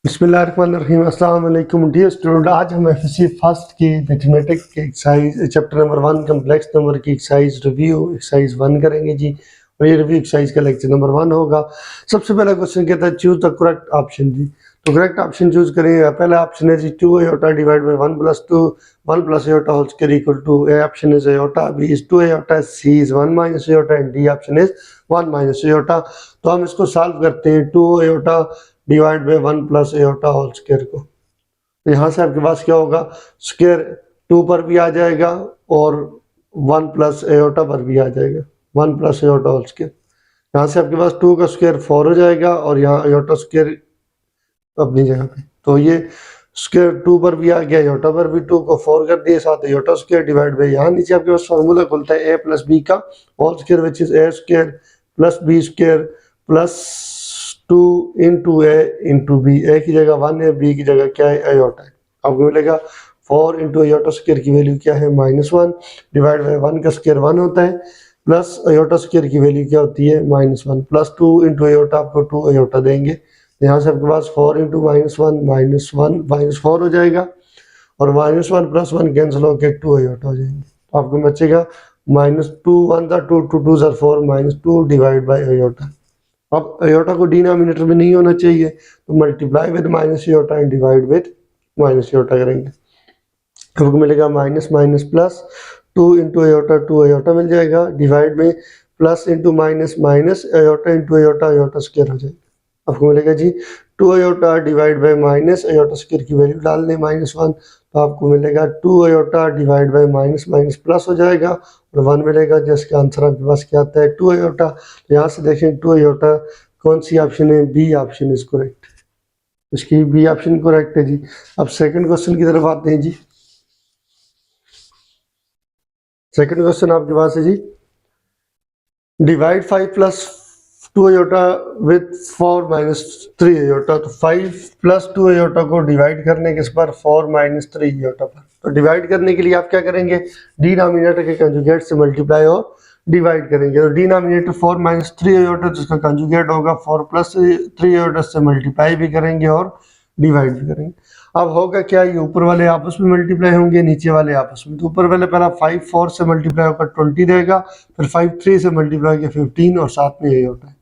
बिस्मिल्लाहिर्रहमानिर्रहीम अस्सलाम वालेकुम डियर स्टूडेंट। आज हम एफएससी फर्स्ट की मैथमेटिक्स के exercise chapter number 1 complex number की एक्सरसाइज रिव्यू एक्सरसाइज 1 करेंगे जी। और ये रिव्यू एक्सरसाइज का लेक्चर नंबर 1 होगा। सबसे पहला क्वेश्चन कहता है चूज द करेक्ट ऑप्शन जी। तो करेक्ट ऑप्शन चूज करेंगे। पहला ऑप्शन है जी 2 iota divide by 1 plus 2 1 plus iota whole square equal to A option is iota, B is 2 iota, C is 1 minus iota and D option is 1 minus iota. तो हम इसको solve करते हैं 2 iota divide by 1 plus iota whole square को। तो यहाँ से आपके पास क्या होगा, स्क्वायर 2 पर भी आ जाएगा और 1 प्लस एयोटा पर भी आ जाएगा, 1 प्लस एयोटा होल स्क्वायर। यहाँ से आपके पास 2 का स्क्वायर 4 हो जाएगा और यहाँ एयोटा स्क्वायर अपनी जगह पे। तो ये स्क्वायर 2 पर भी आ गया, एयोटा पर भी 2 को 4 कर दिए, साथ एयोटा स्क्वायर डिवाइड बाय यहाँ नीचे आपके पास फार्मूला खुलता है a प्लस बी का whole square which is a square plus B square plus 2 into A into B. A की जगह 1 है, बी की जगह क्या है, एयोटा है। आपको मिलेगा 4 इंटू एयोटा स्क्वायर की वैल्यू क्या है, -1 डिवाइड बाय 1 का स्क्वायर 1 होता है प्लस एयोटा स्क्वायर की वैल्यू क्या होती है, -1 प्लस 2 इंटू एयोटा आपको 2 एयोटा देंगे। यहाँ से आपके पास 4 इंटू -1 -4 हो जाएगा और -1 प्लस 1 कैंसिल होकर 2 एयोटा हो जाएंगे। तो आपको बचेगा -2 1 2 2 2 4 -2 डिवाइड बाय एयोटा। अब एयोटा को डिनोमिनेटर में नहीं होना चाहिए तो multiply with minus iota and divide with minus iota करेंगे। आपको मिलेगा minus minus plus 2 into iota 2 iota मिल जाएगा, डिवाइड में plus into minus minus iota into iota iota square हो जाएगा। आपको मिलेगा जी 2 एयोटा divide by minus iota square की वैल्यू डाल दें -1 तो आपको मिलेगा 2 एयोटा divide by minus minus plus हो जाएगा और 1 मिलेगा, जिसका आंसर आपके पास क्या आता है 2 एयोटा। तो यहाँ से देखें 2 एयोटा कौन सी ऑप्शन है, बी ऑप्शन इज करेक्ट, इसकी बी ऑप्शन करेक्ट है जी। अब सेकंड क्वेश्चन की तरफ आते हैं जी। सेकंड क्वेश्चन आपके पास है जी divide 5 plus 2 iota with 4 minus 3 iota. तो 5 प्लस 2 आयोटा को डिवाइड करने किस पर, 4 माइनस 3 आयोटा पर। तो डिवाइड करने के लिए आप क्या करेंगे, डिनोमिनेटर के कंजुगेट से मल्टीप्लाई और डिवाइड करेंगे। तो डिनोमिनेटर 4 माइनस 3 आयोटा जिसका कंजुगेट होगा 4 प्लस 3 आयोटा से मल्टीप्लाई भी करेंगे और डिवाइड भी करेंगे। अब होगा क्या, ये ऊपर वाले आपस में मल्टीप्लाई होंगे, नीचे वाले आपस में। तो ऊपर वाले पहला 5 4 से मल्टीप्लाई होकर 20 देगा, फिर 5 3 से मल्टीप्लाई होकर 15 और साथ में यही होता है।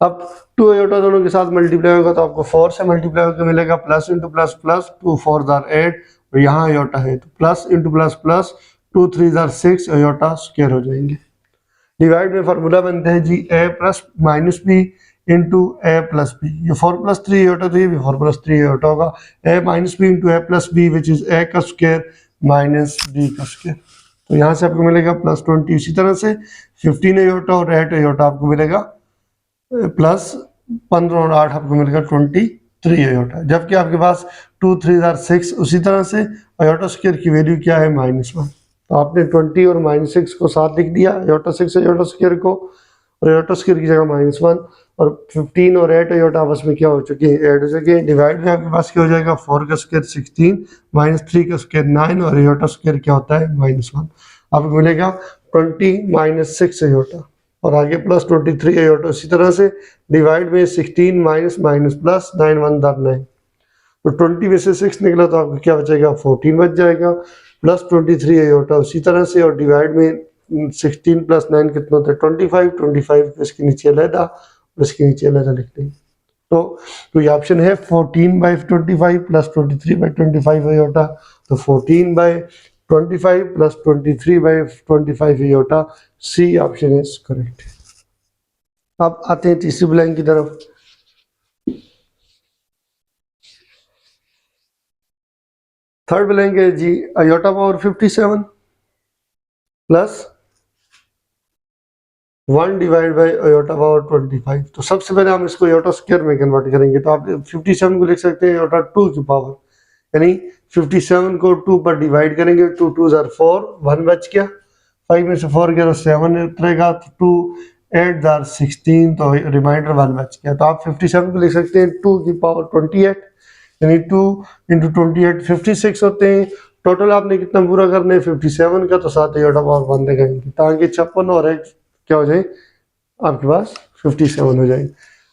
अब 2 आयोटा दोनों के साथ मल्टीप्लाई होगा तो आपको 4 से मल्टीप्लाई होकर मिलेगा प्लस इंटू प्लस प्लस 2 4 8 और यहाँ आयोटा है तो plus into plus plus 2 3 6 iota square हो जाएंगे। डिवाइड में फार्मूला बनते हैं जी a plus minus b into a plus b. ये 4 प्लस 3 आयोटा तो ये भी 4 प्लस 3 आयोटा होगा, a minus b into a plus b which is a का स्क्वायर माइनस b का स्क्वायर। तो यहाँ से आपको मिलेगा प्लस 20। इसी तरह से 15 आयोटा और 8 आयोटा आपको मिलेगा प्लस 15 और 8 आपको मिलेगा 23 आयोटा, जबकि आपके पास 2 3 6। उसी तरह से आयोटा स्क्वायर की वैल्यू क्या है, -1। तो आपने 20 और -6 को साथ लिख दिया, आयोटा 6 आयोटा स्क्वायर को, और आयोटा स्क्वायर की जगह -1 और 15 और 8 आयोटा आपस में क्या हो चुके हैं, ऐड हो चुके हैं। डिवाइड में आपके पास क्या हो जाएगा, 4 का स्क्वायर 16 -3 का स्क्वायर 9 और आयोटा स्क्वायर क्या होता है, -1। आपको मिलेगा 20 -6 आयोटा और आगे प्लस 23 आयोटा। इसी तरह से डिवाइड में 16 माइनस माइनस प्लस 9 1 9। तो 20 में से 6 निकला तो आपको क्या बचेगा, 14 बच जाएगा प्लस 23 आयोटा। उसी तरह से और डिवाइड में 16 प्लस 9 कितना होता है, 25। 25 को इसके नीचे अलग और इसके नीचे अलग लिख देंगे। तो ये ऑप्शन है 14/25 प्लस 23/25 आयोटा। तो 14/25 plus 23/25 iota, C option is correct. अब आते हैं तीसरी ब्लैंक की तरफ। थर्ड ब्लैंक है जी iota power 57 plus 1 divide by iota power 25। तो सबसे पहले हम इसको आयोटा स्क्वायर में कन्वर्ट करेंगे। तो आप 57 को लिख सकते हैं आयोटा 2 की पावर, यानी 57 को 2 पर डिवाइड करेंगे, 2 2 4 1 बच गया, 5 में से 4 गया तो 7 उतरेगा, तो 2 8 16 तो रिमाइंडर 1 बच गया। तो आप 57 को लिख सकते हैं 2 की पावर 28, यानी 2 इंटू 28 56 होते हैं। टोटल आपने कितना पूरा करना है 57 का, तो 7 आयोटा पावर 1 लगाएंगे ताकि 56 और एक क्या हो जाए आपके पास 57 हो जाएंगे।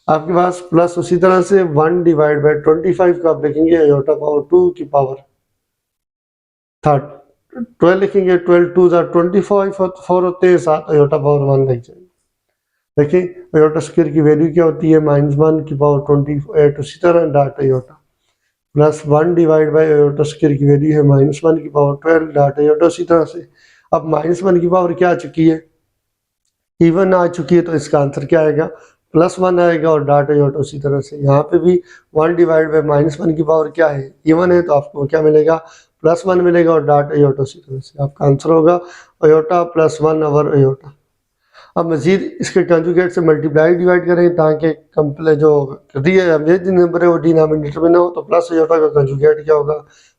आपके पास प्लस उसी तरह से 1 डिवाइड बाई 25 को आप लिखेंगे आयोटा पावर 2 की पावर 12 लिखेंगे, 12 टू ज़ा 24 4 होते हैं, 7 आयोटा पावर 1 लग जाएंगे। देखिए आयोटा स्क्वायर की वैल्यू क्या होती है, -1 की पावर 28, उसी तरह dot iota plus 1 divide by iota square की वैल्यू है -1 की पावर 12 डॉट आयोटा उसी तरह से। अब -1 की पावर क्या आ चुकी है, इवन आ चुकी है, तो इसका आंसर क्या आएगा, +1 आएगा और डॉट आयोटा उसी तरह से। यहाँ पे भी 1 डिवाइड बाई -1 की पावर क्या है, इवन है, तो आपको क्या मिलेगा, +1 मिलेगा और डॉट आयोटा उसी तरह से। आपका आंसर होगा आयोटा +1 ओवर आयोटा। अब मजीद इसके कंजुगेट से मल्टीप्लाई डिवाइड करें ताकि कंप्ले जो नंबर है वो डिनोमिनेटर में ना हो, तो प्लस आयोटा का कंजुगेट क्या होगा,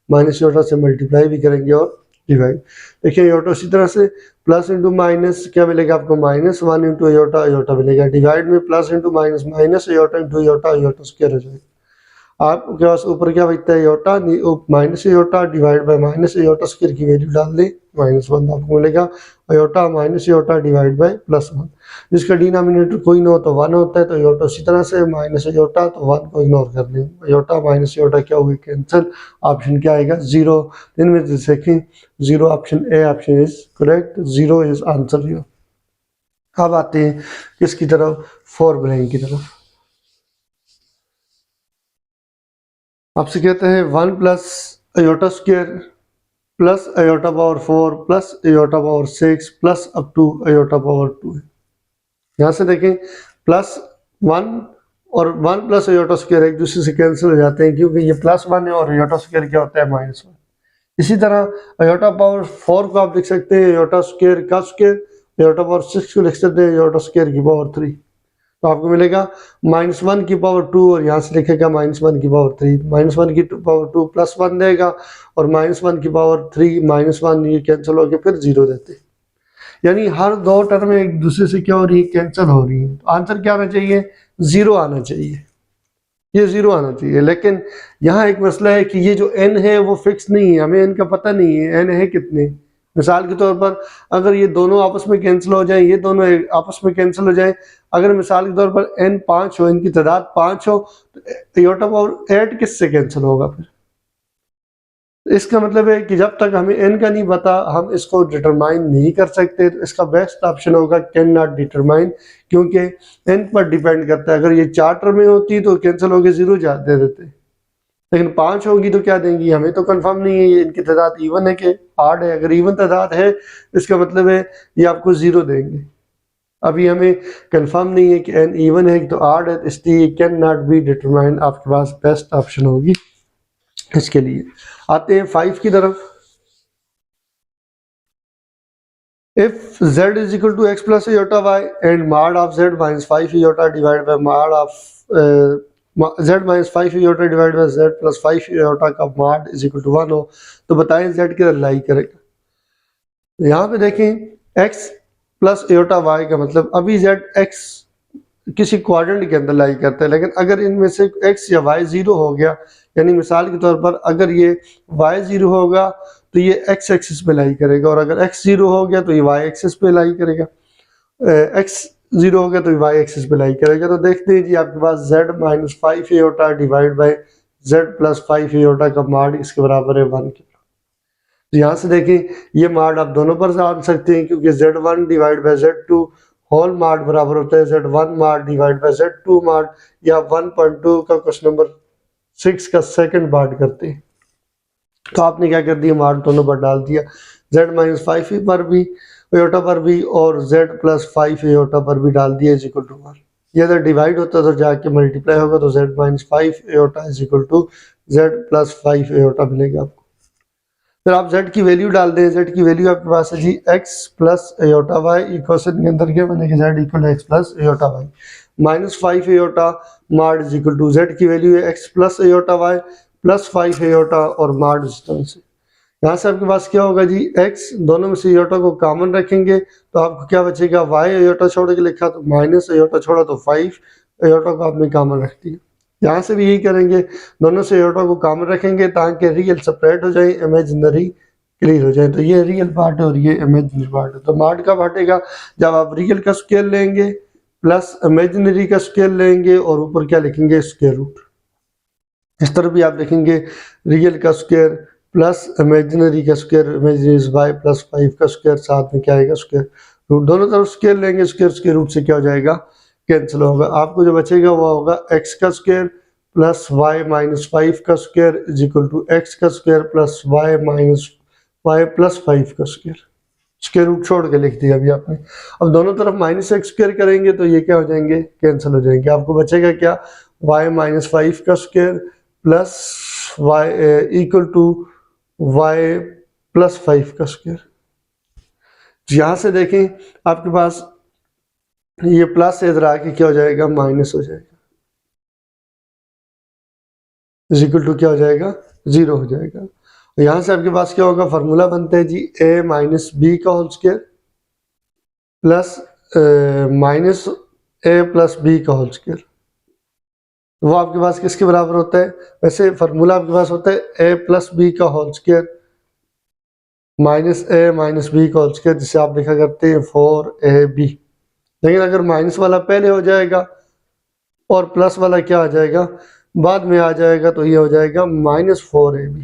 माइनस आयोटा से मल्टीप्लाई भी करेंगे और डिवाइड। देखिए आयोटा उसी तरह से प्लस इंटू माइनस क्या मिलेगा आपको, -1 इंटू आयोटा आयोटा मिलेगा, डिवाइड में plus into minus minus iota into iota iota square हो जाएगा। आपके पास ऊपर क्या बचता है, iota minus iota divide by minus iota square की वैल्यू डाल दें -1, आपको मिलेगा iota minus iota divide by +1। जिसका डिनोमिनेटर कोई ना हो तो 1 होता है, तो आयोटा उसी तरह से माइनस आयोटा, तो 1 को इग्नोर कर दें, आयोटा माइनस आयोटा क्या हुई, कैंसिल। ऑप्शन क्या आएगा, 0। इनमें से देखें 0 option A option is correct, 0 is answer here. अब आते हैं किसकी तरफ, 4 ब्लैंक की तरफ। आपसे कहते हैं 1 plus iota square plus iota power 4 plus iota power 6 plus up to iota power 2 है। यहाँ से देखें +1 और 1 प्लस आयोटा स्क्वायर एक दूसरे से कैंसिल हो जाते हैं, क्योंकि ये +1 है और आयोटा स्क्वायर क्या होता है, -1। इसी तरह आयोटा पावर 4 को आप लिख सकते हैं आयोटा स्क्वायर का स्क्वायर, आयोटा पावर 6 को लिख सकते हैं आयोटा स्क्वायर की पावर 3। तो आपको मिलेगा -1 की पावर 2 और यहाँ से लिखेगा -1 की पावर 3, -1 की पावर 2 +1 देगा और -1 की पावर 3 -1 ये कैंसिल हो गया, फिर 0 देते। यानी हर दो टर्म एक दूसरे से क्या हो रही है, कैंसिल हो रही है। तो आंसर क्या आना चाहिए, 0 आना चाहिए, ये 0 आना चाहिए। लेकिन यहाँ एक मसला है कि ये जो n है वो फिक्स नहीं है, हमें n का पता नहीं है n है कितने। मिसाल के तौर पर अगर ये दोनों आपस में कैंसिल हो जाएं, ये दोनों आपस में कैंसिल हो जाएं, अगर मिसाल के तौर पर n 5 हो, इनकी तादाद 5 हो, तो आयोटा पावर 8 किससे कैंसिल होगा फिर। इसका मतलब है कि जब तक हमें n का नहीं पता हम इसको डिटरमाइन नहीं कर सकते। तो इसका बेस्ट ऑप्शन होगा कैन नॉट डिटरमाइन, क्योंकि n पर डिपेंड करता है। अगर ये 4 टर्में होती तो कैंसिल हो गए 0 दे देते, लेकिन 5 होगी तो क्या देंगी, हमें तो कंफर्म नहीं है ये इनकी तादाद इवन है कि ऑड है। अगर इवन तादाद है इसका मतलब है ये आपको 0 देंगे। अभी हमें कंफर्म नहीं है कि n इवन है तो ऑड है, इसलिए कैन नॉट बी डिटरमाइन आपके पास बेस्ट ऑप्शन होगी इसके लिए। आते हैं 5 की तरफ। If z is equal to x plus iota y and mod of z minus 5 iota divided by mod of z minus 5 iota divided by z plus 5 iota का mod is equal to 1 हो, तो बताएं z किधर लाई करेगा। यहाँ पे देखें x plus iota y का मतलब अभी z x किसी क्वाड्रेंट के अंदर लाई करता है, लेकिन अगर इनमें से x या y 0 हो गया, यानी मिसाल के तौर पर अगर ये y 0 होगा तो ये x एक्सिस पे लाई करेगा, और अगर x 0 हो गया तो ये y एक्सिस पे लाई करेगा, x 0 हो गया तो ये y एक्सिस पे लाई करेगा। तो देखते हैं जी आपके पास z minus 5 iota divide by z plus 5 iota का मॉड इसके बराबर है 1 के। तो यहाँ से देखें ये मॉड आप दोनों पर आन सकते हैं, क्योंकि z1 divide by z2 whole mod बराबर होता है z1 mod divide by z2 mod, या 1.2 का क्वेश्चन नंबर 6 का सेकंड मॉड करते हैं। तो आपने क्या कर दिया, मॉड दोनों पर डाल दिया, z माइनस 5 पर भी आयोटा पर भी और z प्लस 5 आयोटा पर भी डाल दिया इज इक्वल टू 1। ये अगर डिवाइड होता तो जाके मल्टीप्लाई होगा, तो z minus 5 iota is equal to z plus 5 iota मिलेगा आपको। फिर आप z की वैल्यू डाल दें, z की वैल्यू आपके पास है जी x plus iota y, equation के अंदर क्या बनेगा, z equal x plus iota y minus 5 iota mod is equal to z की वैल्यू है x plus iota y plus 5 iota और मॉड इस तरह से। यहाँ से आपके पास क्या होगा जी, x दोनों में से आयोटा को कॉमन रखेंगे तो आपको क्या बचेगा, y आयोटा छोड़ के लिखा तो माइनस आयोटा छोड़ा तो 5 आयोटा को आपने कॉमन रख दिया। यहाँ से भी यही करेंगे, दोनों से आयोटा को कॉमन रखेंगे ताकि रियल सेपरेट हो जाए, इमेजिनरी क्लियर हो जाए। तो ये रियल पार्ट है और ये इमेजिनरी पार्ट है। तो मॉड कब हटेगा, जब आप रियल का स्केल लेंगे प्लस इमेजिनरी का स्क्वायर लेंगे और ऊपर क्या लिखेंगे, स्क्वायर रूट। इस तरह भी आप लिखेंगे रियल का स्क्वायर प्लस इमेजिनरी का स्क्वायर, इमेजिनरी वाई प्लस 5 का स्क्वायर, साथ में क्या आएगा, स्क्वायर रूट। दोनों तरफ स्क्वायर लेंगे, स्क्वायर रूट से क्या हो जाएगा, कैंसिल होगा। आपको जो बचेगा वो होगा एक्स का स्क्वायर प्लस वाई माइनस 5 का square is equal to X का square plus Y minus Y plus 5 का स्क्वायर। स्क्वायर रूट छोड़ के लिख दिया अभी आपने। अब दोनों तरफ माइनस एक्स स्क्वायर करेंगे तो ये क्या हो जाएंगे, कैंसिल हो जाएंगे। आपको बचेगा क्या, वाई माइनस 5 का square plus y equal to y plus 5 का स्क्वायर। यहां से देखें आपके पास ये प्लस इधर आके क्या हो जाएगा, माइनस हो जाएगा, इज इक्वल टू क्या हो जाएगा, 0 हो जाएगा। यहां से आपके पास क्या होगा, फार्मूला बनता है जी a माइनस बी का whole square plus minus a plus B का होल स्क्वायर। वो आपके पास किसके बराबर होता है, वैसे फार्मूला आपके पास होता है a प्लस बी का whole square minus a minus b का होल स्क्वायर, जिसे आप लिखा करते हैं 4ab। लेकिन अगर माइनस वाला पहले हो जाएगा और प्लस वाला क्या आ जाएगा, बाद में आ जाएगा, तो ये हो जाएगा माइनस 4ab।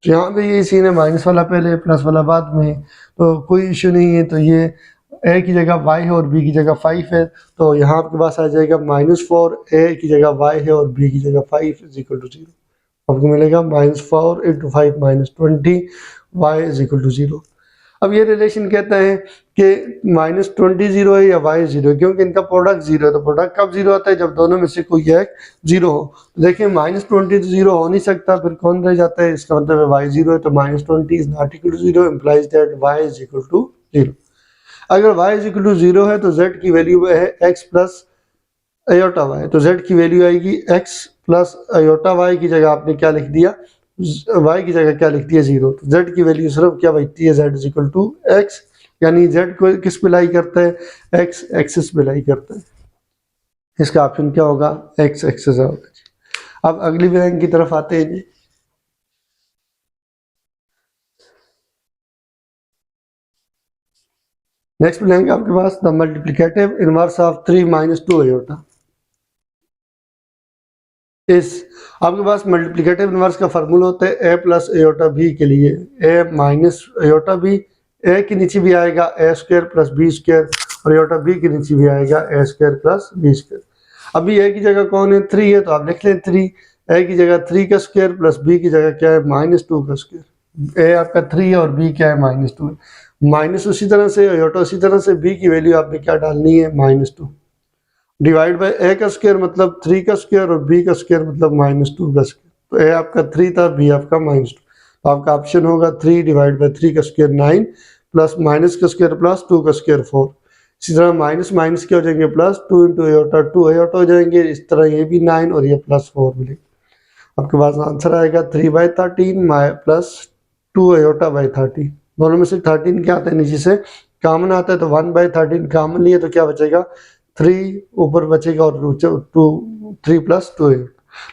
तो यहाँ पे ये सीन है, माइनस वाला पहले प्लस वाला बाद में, तो कोई इशू नहीं है। तो ये a की जगह y है और b की जगह 5 है, तो यहाँ आपके पास आ जाएगा -4, a की जगह y है और b की जगह 5 इज इक्वल टू 0। आपको मिलेगा -4 × 5 -20 y इज इक्वल टू 0। अब ये रिलेशन कहता है कि -20 0 है या y 0 है, क्योंकि इनका प्रोडक्ट 0 है। तो प्रोडक्ट कब 0 आता है, जब दोनों में से कोई एक 0 हो। तो देखिए -20 तो 0 हो नहीं सकता, फिर कौन रह जाता है, इसका मतलब है y 0 है। तो -20 is not equal to 0 implies that y is equal to 0। अगर y इज इक्वल टू 0 है तो z की वैल्यू है x प्लस अयोटा y। तो z की वैल्यू आएगी x प्लस अयोटा y की जगह आपने क्या लिख दिया, y की जगह क्या लिख दिया, 0। तो z की वैल्यू सिर्फ क्या बचती है, z is equal to x, यानी z को किस पे लाई करता है, x एक्सिस पे लाई करता है। इसका ऑप्शन क्या होगा, x एक्सिस होगा। अब अगली बैंक की तरफ आते हैं जी। नेक्स्ट मिलेंगे आपके पास the multiplicative inverse of 3 minus 2 iota. इस आपके पास मल्टीप्लिकेटिव इनवर्स का फार्मूला होता है a प्लस अयोटा बी के लिए a minus iota B, a के नीचे भी आएगा a square plus B square और अयोटा बी के नीचे भी आएगा a square plus B square. अभी a की जगह कौन है, 3 है, तो आप लिख लें 3। a की जगह 3 का स्क्वायर प्लस b की जगह क्या है, -2 का स्क्वायर। a आपका 3 है और b क्या है, -2 है। माइनस उसी तरह से अयोटा उसी तरह से, b की वैल्यू आपने क्या डालनी है, -2 डिवाइड बाय a का स्क्वायर मतलब 3 का स्क्वायर और b का स्क्वायर मतलब -2 का स्क्वायर। तो a आपका 3 था, b आपका -2। तो आपका ऑप्शन होगा 3 डिवाइड बाय 3 का स्क्वायर 9 प्लस माइनस का स्क्वायर प्लस 2 का स्क्वायर 4। इसी तरह माइनस माइनस क्या हो जाएंगे, प्लस 2 × अयोटा 2 अयोटा हो जाएंगे। इस तरह ये भी 9 और ये +4 मिलेगा। आपके पास आंसर आएगा 3/13 प्लस 2 अयोटा बाई 13। दोनों में से 13 क्या आता है, नीचे से कॉमन आता है, तो 1/13 कॉमन लिए तो क्या बचेगा, 3 ऊपर बचेगा और 3 + 2 है।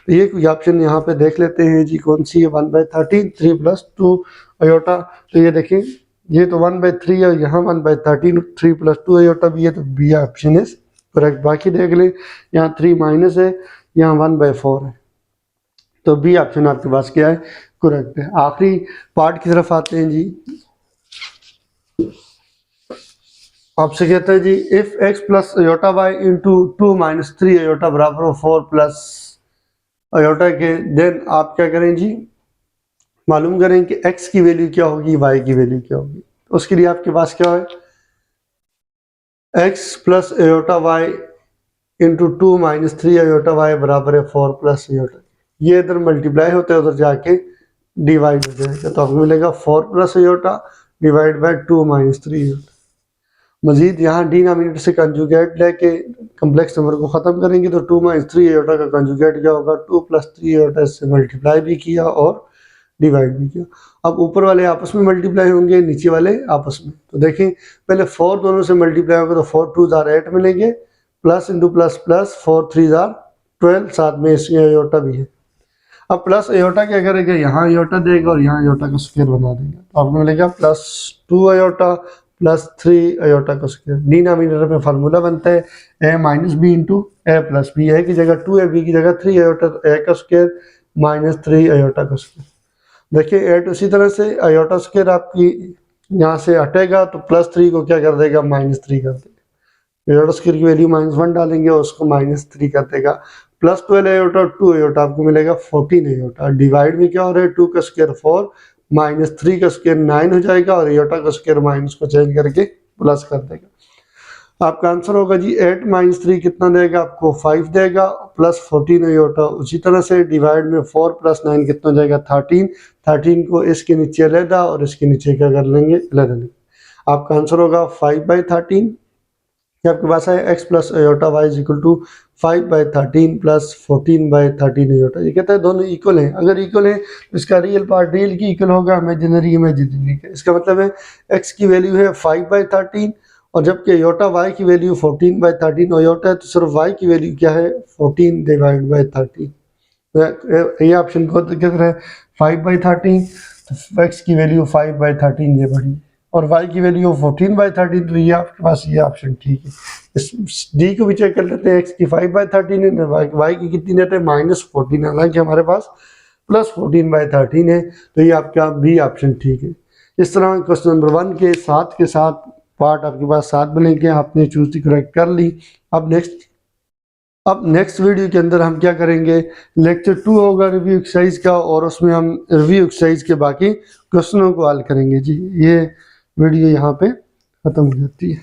तो ये कोई ऑप्शन यहाँ पे देख लेते हैं जी, कौन सी है, 1/13 3 + 2 अयोटा। तो ये देखें, ये तो 1/3 है, यहाँ 1/13 3 + 2 अयोटा भी है, तो बी ऑप्शन इज करेक्ट। बाकी देख लें, यहाँ 3 माइनस है, यहाँ 1/4 है, तो बी ऑप्शन आपके पास क्या है, करेक्ट है। आखिरी पार्ट की तरफ आते हैं जी। आपसे कहता है जी if x plus iota y into 2 minus 3 iota बराबर हो 4 प्लस अयोटा के, देन आप क्या करें जी, मालूम करें कि x की वैल्यू क्या होगी, y की वैल्यू क्या होगी। तो उसके लिए आपके पास क्या है, x plus iota y into 2 minus 3 iota y बराबर है 4 प्लस अयोटा। ये इधर मल्टीप्लाई होता है, उधर जाके डिवाइड हो जाएगा, तो आपको मिलेगा 4 plus iota divide by 2 minus 3 iota. मजीद यहाँ डिनोमिनेटर से कंजुगेट लेके कम्प्लेक्स नंबर को ख़त्म करेंगे, तो 2 - 3 अयोटा का कंजुगेट क्या होगा, 2 + 3 अयोटा से मल्टीप्लाई भी किया और डिवाइड भी किया। अब ऊपर वाले आपस में मल्टीप्लाई होंगे, नीचे वाले आपस में। तो देखें पहले 4 दोनों से मल्टीप्लाई होगा, तो 4 2 * 8 मिलेंगे, प्लस इंटू प्लस प्लस 4 3 * 12, साथ में इसमें अयोटा भी है। अब प्लस अयोटा क्या करेगा, यहाँ अयोटा देगा और यहाँ अयोटा का स्क्वायर बना देगा, तो आपको मिलेगा +2 अयोटा प्लस 3 आयोटा का स्क्वायर। डिनोमिनेटर में फार्मूला बनता है ए minus b into a plus B. A की जगह 2 है, बी की जगह 3 आयोटा, ए का स्क्वायर माइनस 3 आयोटा का स्क्वायर। देखिए एट उसी तरह से आयोटा स्क्वायर आपकी यहाँ से हटेगा तो प्लस 3 को क्या कर देगा, माइनस 3 कर देगा। आयोटा स्क्वायर की वैल्यू -1 डालेंगे और उसको -3 कर देगा। प्लस 12 आयोटा 2 आयोटा आपको मिलेगा 14 आयोटा। डिवाइड में क्या हो रहा है, 2 का स्क्वायर 4 -3 का स्क्वायर 9 हो जाएगा और आयोटा का स्क्वायर माइनस को चेंज करके प्लस कर देगा। आपका आंसर होगा जी 8 - 3 कितना देगा आपको, 5 देगा, प्लस 14 आयोटा। उसी तरह से डिवाइड में 4 + 9 कितना हो जाएगा, 13। 13 को इसके नीचे अलहदा और इसके नीचे क्या कर लेंगे, अलहदा लेंगे। आपका आंसर होगा 5/13। आपके पास है x + आयोटा y = 5/13 + 14/13 आयोटा। ये कहता है दोनों इक्वल हैं। अगर इक्वल है तो इसका रियल पार्ट रियल की इक्वल होगा, इमेजिनरी इमेजिनरी का। इसका मतलब है x की वैल्यू है 5/13 और जबकि आयोटा y की वैल्यू 14/13 आयोटा है, तो सिर्फ y की वैल्यू क्या है, 14/13। ये ऑप्शन को किस तरह 5/13, तो x की वैल्यू 5/13 ये बढ़ी और y की वैल्यू 14/13, तो ये आपके पास ये ऑप्शन ठीक है। इस डी को भी चेक कर लेते हैं, x की 5/13 है, y की कितनी देते हैं, -14। हालांकि हमारे पास +14/13 है, तो ये आपका बी ऑप्शन ठीक है। इस तरह क्वेश्चन नंबर 1 के साथ पार्ट आपके पास 7 बनेंगे। आपने चूज दी करेक्ट कर ली। अब नेक्स्ट वीडियो के अंदर हम क्या करेंगे, लेक्चर 2 होगा रिव्यू एक्सरसाइज का और उसमें हम रिव्यू एक्सरसाइज के बाकी क्वेश्चनों को हल करेंगे जी। ये वीडियो यहाँ पे ख़त्म हो जाती है।